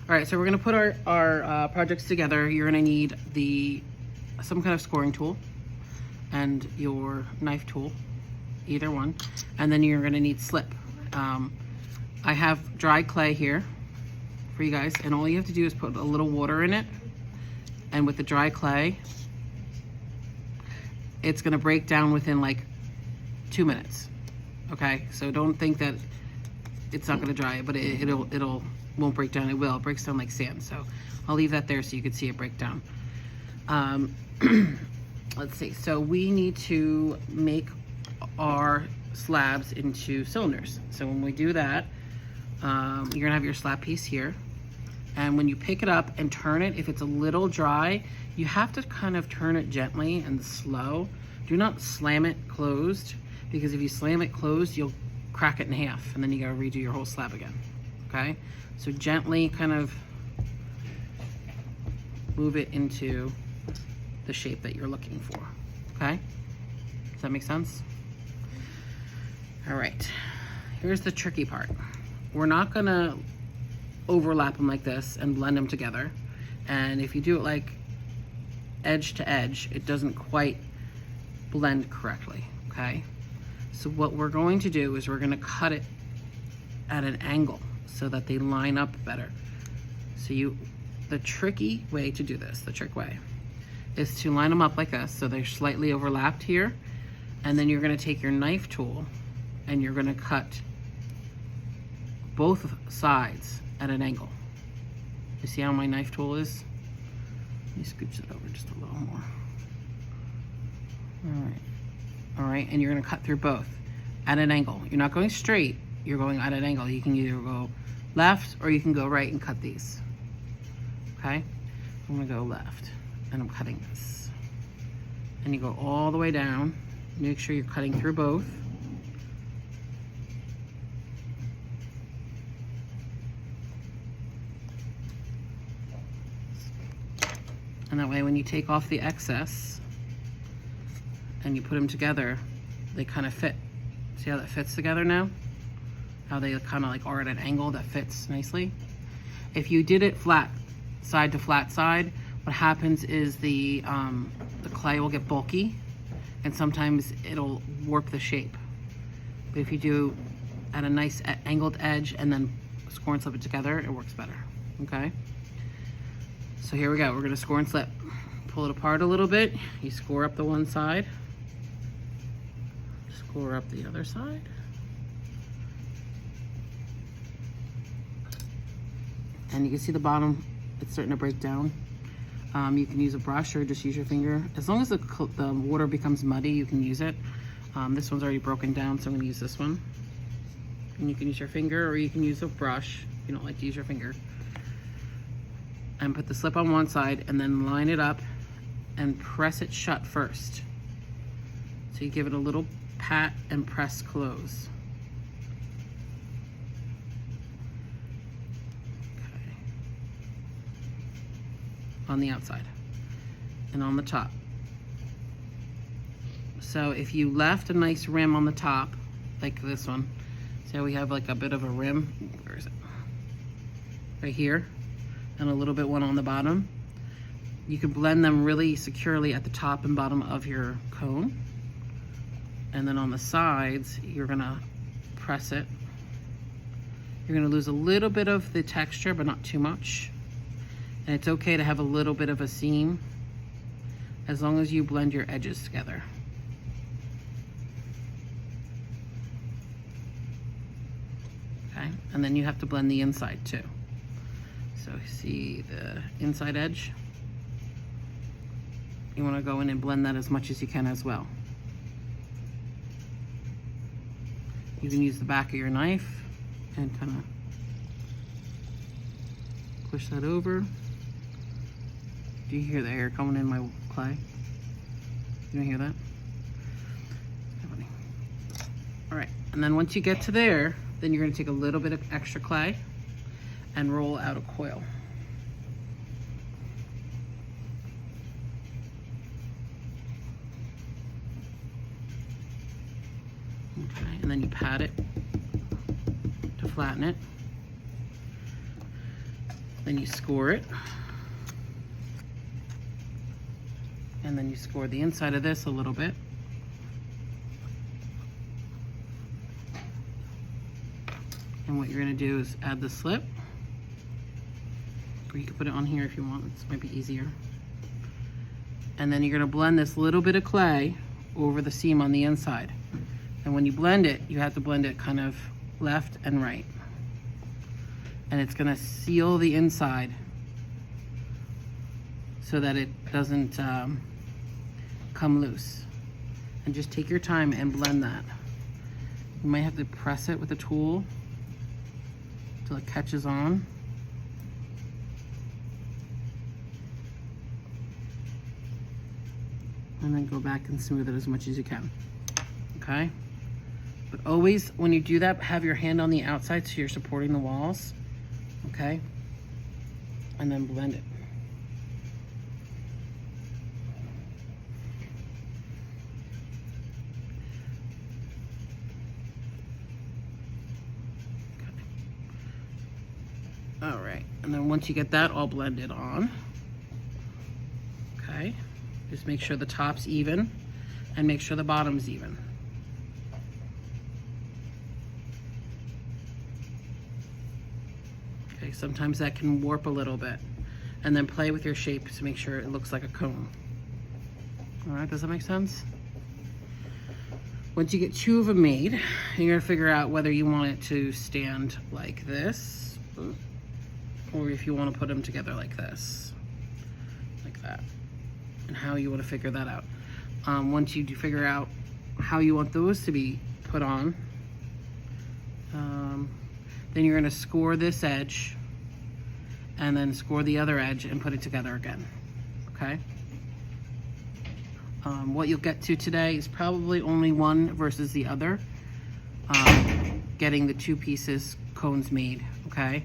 All right, so we're gonna put our projects together. You're gonna need some kind of scoring tool and your knife tool, either one. And then you're gonna need slip. I have dry clay here for you guys, and all you have to do is put a little water in it. And with the dry clay, it's gonna break down within like 2 minutes. Okay, so don't think that it's not gonna dry, but it'll won't break down. It will. It breaks down like sand. So I'll leave that there so you can see it break down. Let's see. So we need to make our slabs into cylinders. So when we do that, you're gonna have your slab piece here. And when you pick it up and turn it, if it's a little dry, you have to kind of turn it gently and slow. Do not slam it closed, because if you slam it closed, you'll crack it in half, and then you gotta redo your whole slab again, okay? So gently kind of move it into the shape that you're looking for, okay? Does that make sense? All right, here's the tricky part. We're not gonna overlap them like this and blend them together. And if you do it like edge to edge, it doesn't quite blend correctly, okay? So what we're going to do is we're gonna cut it at an angle so that they line up better. So the tricky way to do this, the trick way, is to line them up like this so they're slightly overlapped here. And then you're gonna take your knife tool and you're gonna cut both sides at an angle. You see how my knife tool is? Let me scooch it over just a little more. All right, and you're gonna cut through both at an angle. You're not going straight, you're going at an angle. You can either go left or you can go right and cut these, okay? I'm gonna go left and I'm cutting this. And you go all the way down. Make sure you're cutting through both. And that way when you take off the excess and you put them together, they kind of fit. See how that fits together now? How they kind of like are at an angle that fits nicely. If you did it flat, side to flat side, what happens is the clay will get bulky and sometimes it'll warp the shape. But if you do at a nice angled edge and then score and slip it together, it works better, okay? So here we go, we're gonna score and slip. Pull it apart a little bit. You score up the one side, score up the other side. And you can see the bottom, it's starting to break down. You can use a brush or just use your finger. As long as the water becomes muddy, you can use it. This one's already broken down, so I'm gonna use this one. And you can use your finger or you can use a brush if you don't like to use your finger. And put the slip on one side and then line it up and press it shut first. So you give it a little pat and press close. Okay. On the outside and on the top. So if you left a nice rim on the top, like this one, so we have like a bit of a rim, where is it? Right here. And a little bit one on the bottom. You can blend them really securely at the top and bottom of your cone. And then on the sides, you're gonna press it. You're gonna lose a little bit of the texture, but not too much. And it's okay to have a little bit of a seam as long as you blend your edges together. Okay, and then you have to blend the inside too. So see the inside edge? You want to go in and blend that as much as you can as well. You can use the back of your knife and kind of push that over. Do you hear the air coming in my clay? You don't hear that? All right, and then once you get to there, then you're going to take a little bit of extra clay and roll out a coil. Okay, and then you pat it to flatten it. Then you score it. And then you score the inside of this a little bit. And what you're gonna do is add the slip. Or you can put it on here if you want, this might be easier. And then you're gonna blend this little bit of clay over the seam on the inside. And when you blend it, you have to blend it kind of left and right. And it's gonna seal the inside so that it doesn't come loose. And just take your time and blend that. You might have to press it with a tool till it catches on. And then go back and smooth it as much as you can, okay? But always, when you do that, have your hand on the outside so you're supporting the walls, okay? And then blend it. Okay. All right, and then once you get that all blended on, okay? Just make sure the top's even and make sure the bottom's even. Okay, sometimes that can warp a little bit. And then play with your shape to make sure it looks like a cone. All right, does that make sense? Once you get 2 of them made, you're gonna figure out whether you want it to stand like this, or if you wanna put them together like this, like that. And how you want to figure that out. Once you do figure out how you want those to be put on, then you're going to score this edge and then score the other edge and put it together again, okay? What you'll get to today is probably only one versus the other, getting the 2 pieces cones made, okay?